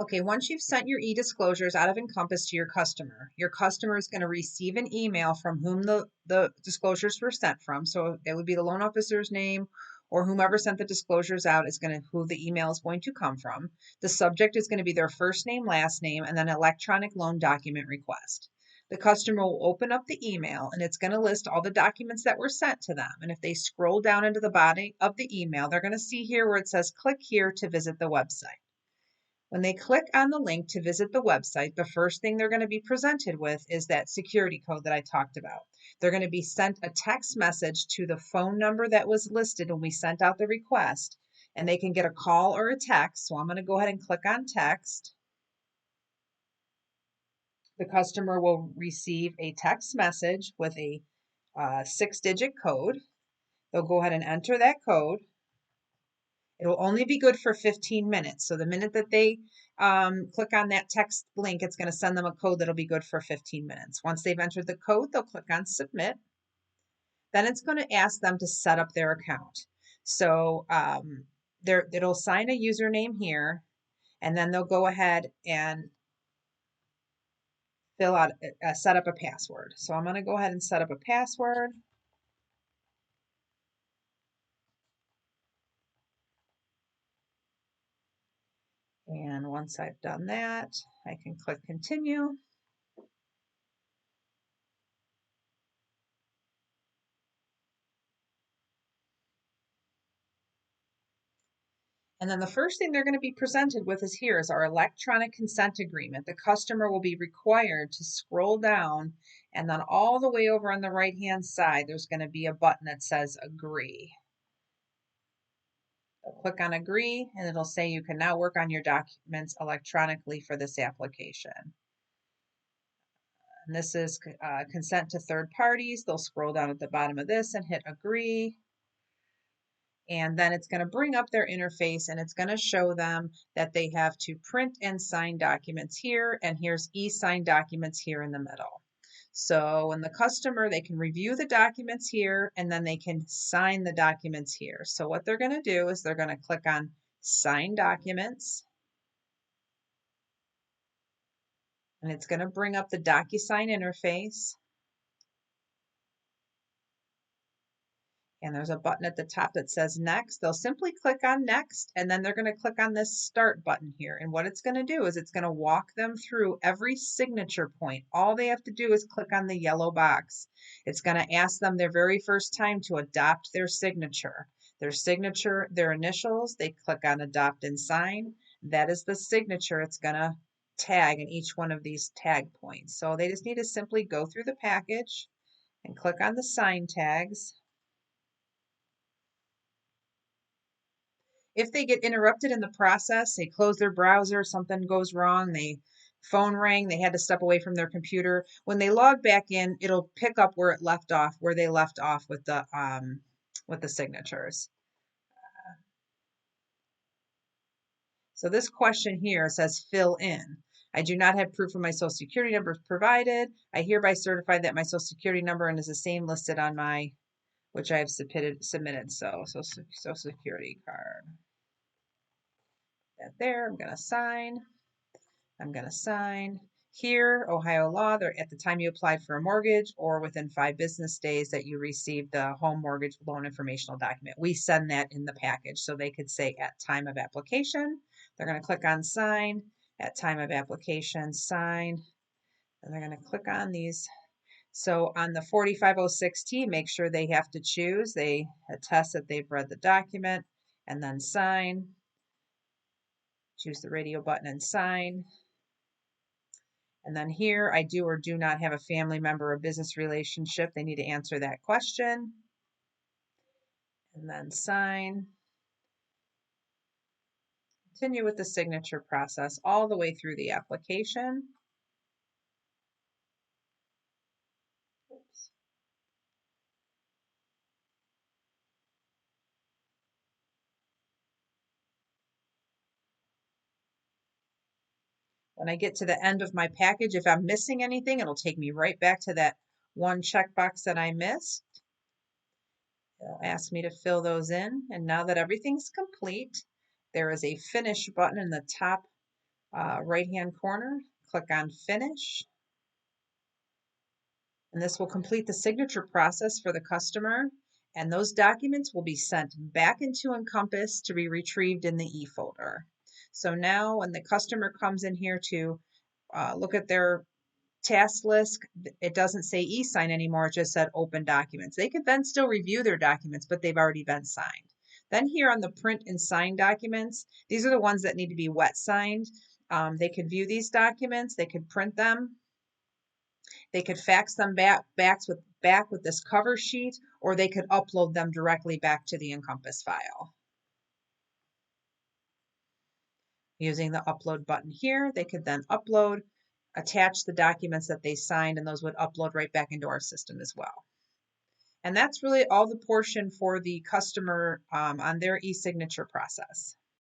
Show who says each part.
Speaker 1: Okay, once you've sent your e-disclosures out of Encompass to your customer is going to receive an email from whom the disclosures were sent from. So it would be the loan officer's name or whomever sent the disclosures out is going to who the email is going to come from. The subject is going to be their first name, last name, and then electronic loan document request. The customer will open up the email and it's going to list all the documents that were sent to them. And if they scroll down into the body of the email, they're going to see here where it says click here to visit the website. When they click on the link to visit the website, the first thing they're going to be presented with is that security code that I talked about. They're going to be sent a text message to the phone number that was listed when we sent out the request, and they can get a call or a text. So I'm going to go ahead and click on text. The customer will receive a text message with a 6-digit code. They'll go ahead and enter that code. It'll only be good for 15 minutes. So the minute that they click on that text link, it's going to send them a code that'll be good for 15 minutes. Once they've entered the code, they'll click on submit. Then it's going to ask them to set up their account. So it'll sign a username here, and then they'll go ahead and fill out, set up a password. So I'm going to go ahead and set up a password. And once I've done that, I can click continue. And then the first thing they're going to be presented with is here is our electronic consent agreement. The customer will be required to scroll down, and then all the way over on the right-hand side, there's going to be a button that says agree. They'll click on agree, and it'll say you can now work on your documents electronically for this application. And this is consent to third parties. They'll scroll down at the bottom of this and hit agree. And then it's going to bring up their interface and it's going to show them that they have to print and sign documents here, and here's e-sign documents here in the middle. So when the customer, they can review the documents here and then they can sign the documents here. So what they're going to do is they're going to click on sign documents, and it's going to bring up the DocuSign interface. And there's a button at the top that says next. They'll simply click on next, and then they're going to click on this start button here. And what it's going to do is it's going to walk them through every signature point. All they have to do is click on the yellow box. It's going to ask them their very first time to adopt their signature. Their signature, their initials, they click on adopt and sign. That is the signature it's going to tag in each one of these tag points. So they just need to simply go through the package and click on the sign tags. If they get interrupted in the process, they close their browser, something goes wrong, they phone rang, they had to step away from their computer. When they log back in, it'll pick up where it left off, where they left off with the signatures. So this question here says fill in. I do not have proof of my social security number provided. I hereby certify that my social security number is the same listed on my, which I have submitted. So social security card. That there, I'm gonna sign. I'm going to sign. Here, Ohio law, they're at the time you applied for a mortgage or within 5 business days that you received the home mortgage loan informational document. We send that in the package. So they could say at time of application. They're going to click on sign. At time of application, sign. And they're going to click on these. So on the 4506T, make sure they have to choose. They attest that they've read the document and then sign. Choose the radio button and sign. And then here, I do or do not have a family member or business relationship. They need to answer that question. And then sign. Continue with the signature process all the way through the application. Oops. When I get to the end of my package, if I'm missing anything, it'll take me right back to that one checkbox that I missed. It'll ask me to fill those in. And now that everything's complete, there is a finish button in the top right-hand corner, click on Finish. And this will complete the signature process for the customer. And those documents will be sent back into Encompass to be retrieved in the e-folder. So now when the customer comes in here to look at their task list, it doesn't say e-sign anymore, it just said open documents. They could then still review their documents, but they've already been signed. Then here on the print and sign documents, these are the ones that need to be wet signed. They could view these documents, they could print them, they could fax them back with this cover sheet, or they could upload them directly back to the Encompass file. Using the upload button here, they could then upload, attach the documents that they signed, and those would upload right back into our system as well. And that's really all the portion for the customer on their e-signature process.